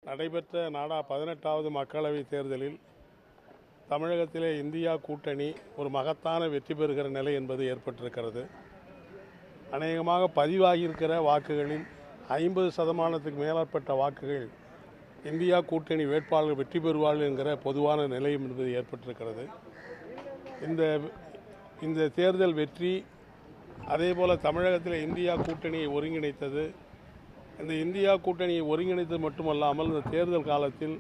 நடைபெற்ற 18வது மக்களவைத் தேர்தலில் தமிழகத்திலே இந்தியா கூட்டணி ஒரு மகத்தான வெற்றி பெறுகிற நிலை என்பது ஏற்பட்டிருக்கிறது. அநேகமாக பதிவாகியிருக்கிற வாக்குகளில் 50% மேற்பட்ட வாக்குகள் இந்தியா கூட்டணி வேட்பாளர்கள் வெற்றி பெறுவார்கள் என்கிற பொதுவான நிலை என்பது ஏற்பட்டிருக்கிறது. இந்த தேர்தல் வெற்றி அதேபோல் தமிழகத்தில் இந்தியா கூட்டணியை ஒருங்கிணைத்தது. இந்த இந்தியா கூட்டணியை ஒருங்கிணைத்தது மட்டுமல்லாமல் இந்த தேர்தல் காலத்தில்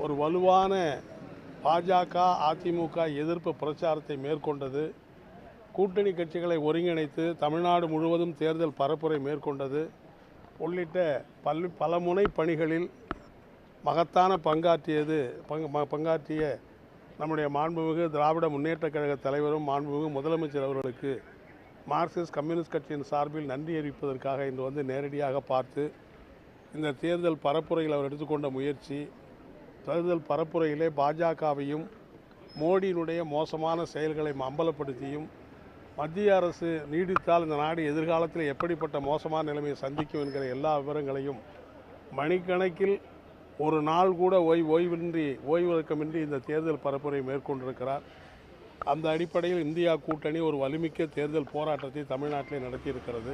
ஒரு வலுவான பாஜக அதிமுக எதிர்ப்பு பிரச்சாரத்தை மேற்கொண்டது. கூட்டணி கட்சிகளை ஒருங்கிணைத்து தமிழ்நாடு முழுவதும் தேர்தல் பரப்புரை மேற்கொண்டது உள்ளிட்ட பல முனை பணிகளில் மகத்தான பங்காற்றிய நம்முடைய மாண்புமிகு திராவிட முன்னேற்றக் கழக தலைவரும் மாண்புமிகு முதலமைச்சர் அவர்களுக்கு மார்க்சிஸ்ட் கம்யூனிஸ்ட் கட்சியின் சார்பில் நன்றி அறிவிப்பதற்காக இன்று வந்து நேரடியாக பார்த்து இந்த தேர்தல் பரப்புரையில் அவர் எடுத்துக்கொண்ட முயற்சி, தேர்தல் பரப்புரையிலே பாஜகவையும் மோடியினுடைய மோசமான செயல்களை அம்பலப்படுத்தியும் மத்திய அரசு நீடித்தால் இந்த நாடு எதிர்காலத்தில் எப்படிப்பட்ட மோசமான நிலைமையை சந்திக்கும் என்கிற எல்லா விவரங்களையும் மணிக்கணக்கில் ஒரு நாள் கூட ஓய்வெடுக்கமின்றி இந்த தேர்தல் பரப்புரை மேற்கொண்டிருக்கிறார். அந்த அடிப்படையில் இந்தியா கூட்டணி ஒரு வலிமிக்க தேர்தல் போராட்டத்தை தமிழ்நாட்டில் நடத்தியிருக்கிறது.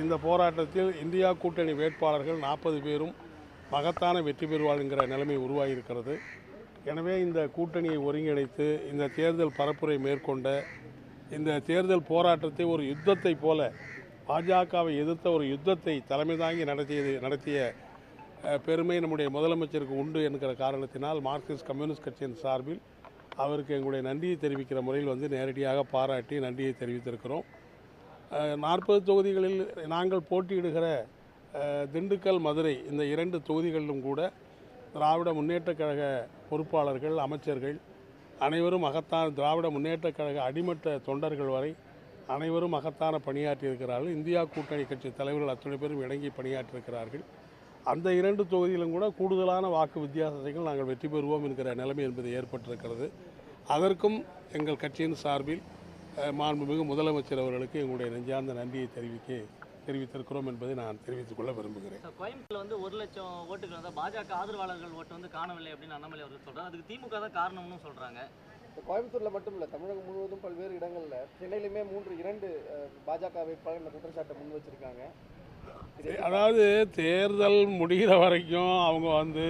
இந்த போராட்டத்தில் இந்தியா கூட்டணி வேட்பாளர்கள் 40 பேரும் மகத்தான வெற்றி பெறுவார் என்கிற நிலைமை உருவாகியிருக்கிறது. எனவே இந்த கூட்டணியை ஒருங்கிணைத்து இந்த தேர்தல் பரப்புரை மேற்கொண்ட இந்த தேர்தல் போராட்டத்தை ஒரு யுத்தத்தை போல பாஜகவை எதிர்த்த ஒரு யுத்தத்தை தலைமை தாங்கி நடத்திய பெருமை நம்முடைய முதலமைச்சருக்கு உண்டு என்கிற காரணத்தினால் மார்க்சிஸ்ட் கம்யூனிஸ்ட் கட்சியின் சார்பில் அவருக்கு எங்களுடைய நன்றியை தெரிவிக்கிற முறையில் வந்து நேரடியாக பாராட்டி நன்றியை தெரிவித்திருக்கிறோம். 40 தொகுதிகளில் நாங்கள் போட்டியிடுகிற திண்டுக்கல், மதுரை இந்த 2 தொகுதிகளிலும் கூட திராவிட முன்னேற்றக் கழக பொறுப்பாளர்கள், அமைச்சர்கள் அனைவரும் மகத்தான திராவிட முன்னேற்றக் கழக அடிமட்ட தொண்டர்கள் வரை அனைவரும் மகத்தான பணியாற்றியிருக்கிறார்கள். இந்தியா கூட்டணி கட்சி தலைவர்கள் அத்தனை பேரும் இணங்கி பணியாற்றியிருக்கிறார்கள். அந்த 2 தொகுதியிலும் கூட கூடுதலான வாக்கு வித்தியாசங்கள் நாங்கள் வெற்றி பெறுவோம் என்கிற நிலைமை என்பது ஏற்பட்டிருக்கிறது. அதற்கும் எங்கள் கட்சியின் சார்பில் மாண்புமிகு முதலமைச்சர் அவர்களுக்கு எங்களுடைய நெஞ்சார்ந்த நன்றியை தெரிவித்திருக்கிறோம் என்பதை நான் தெரிவித்துக் கொள்ள விரும்புகிறேன். கோயம்புத்தூர்ல வந்து 1 லட்சம் ஓட்டுகள் வந்து பாஜக ஆதரவாளர்கள் ஓட்டு வந்து காணவில்லை அப்படின்னு அண்ணாமலை அவர்கள் சொல்றாரு. அதுக்கு திமுக தான் காரணம்னு சொல்றாங்க. கோயம்புத்தூர்ல மட்டும் இல்ல, தமிழகம் முழுவதும் பல்வேறு இடங்கள்ல, சென்னையிலுமே 2 பாஜக வேட்பாளர் குற்றச்சாட்டை முன் வச்சிருக்காங்க. அதாவது தேர்தல் முடிகிற வரைக்கும் அவங்க வந்து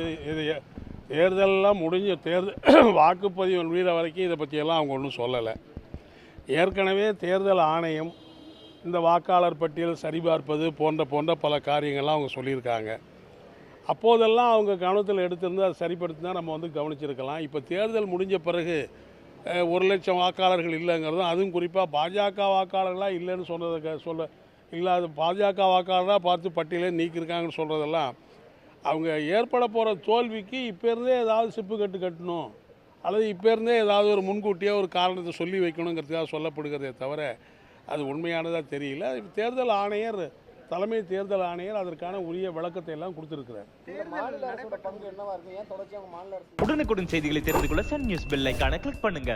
தேர்தலெல்லாம் தேர்தல் வாக்குப்பதிவு முடிகிற வரைக்கும் இதை பற்றியெல்லாம் அவங்க ஒன்றும் சொல்லலை. ஏற்கனவே தேர்தல் ஆணையம் இந்த வாக்காளர் பட்டியல் சரிபார்ப்பது போன்ற பல காரியங்கள்லாம் அவங்க சொல்லியிருக்காங்க. அப்போதெல்லாம் அவங்க கவனத்தில் எடுத்திருந்து அதை சரிப்படுத்தினா நம்ம வந்து கவனிச்சிருக்கலாம். இப்போ தேர்தல் முடிஞ்ச பிறகு 1 லட்சம் வாக்காளர்கள் இல்லைங்கிறதும், அதுவும் குறிப்பாக பாஜக வாக்காளர்களாக இல்லைன்னு இல்லாத பாஜக வாக்காளராக பார்த்து பட்டியலே நீக்கியிருக்காங்கன்னு சொல்கிறதெல்லாம் அவங்க ஏற்பட போகிற தோல்விக்கு இப்போருந்தே ஏதாவது சிப்பு கட்டணும் அல்லது இப்போருந்தே ஏதாவது ஒரு முன்கூட்டியே ஒரு காரணத்தை சொல்லி வைக்கணுங்கிறதுக்காக சொல்லப்படுகிறதே தவிர அது உண்மையானதாக தெரியல. தேர்தல் ஆணையர், தலைமை தேர்தல் ஆணையர் அதற்கான உரிய விளக்கத்தை எல்லாம் கொடுத்திருக்கிறார். உடனுக்குடன் செய்திகளை தெரிந்து கொள்ள சன் நியூஸ் பெல் ஐகானை கிளிக் பண்ணுங்க.